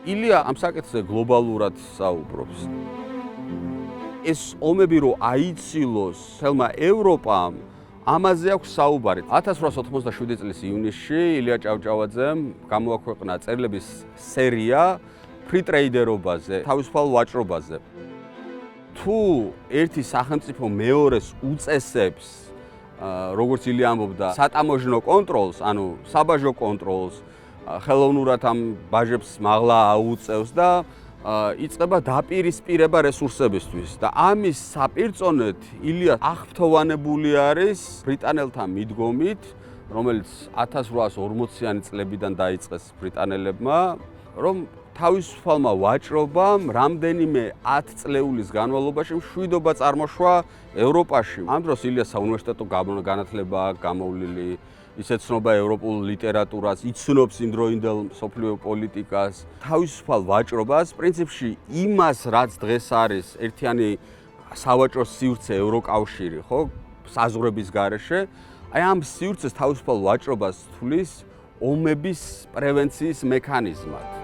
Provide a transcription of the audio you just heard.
ილია ამ საკითხზე გლობალურად საუბრობს. ეს ომები რო აიცილოს ხელმა ევროპამ, ამაზე აქვს საუბარი. 1887 წლის ივნისში ილია ჭავჭავაძემ გამოაქვეყნა წერილების სერია ფრიტრეიდერობაზე, თავისუფალ ვაჭრობაზე. თუ ერთი სახელმწიფო მეორეს უწესებს, როგორც ილია ამბობდა, სატამოჟნო კონტროლს, ანუ საბაჟო კონტროლს, ხელოვნურად ამ ბაჟებს მაღლა აუწევს და იწყება დაპირისპირება რესურსებისთვის და ამის საპირწონედ ილია აღფრთოვანებული არის ბრიტანელთა მიდგომით, რომელიც 1840-იანი წლებიდან დაიწყეს ბრიტანელებმა, რომ თავისუფალმა ვაჭრობამ რამდენიმე 10 წლეულის განმავლობაში მშვიდობა წარმოშვა ევროპაში. ამ დროს ილიას საუნივერსიტეტო განათლება აქვს გამოვლილი, ისე ცნობა ევროპულ ლიტერატურას, იცნობს იმდროინდელ მსოფლიო პოლიტიკას, თავისუფალ ვაჭრობას, პრინციპში იმას, რაც დღეს არის ერთიანი სავაჭრო სივრცე ევროკავშირი, ხო, საზღვრების გარეშე, აი ამ სივრცეს თავისუფალ ვაჭრობას თვლის ომების პრევენციის მექანიზმად.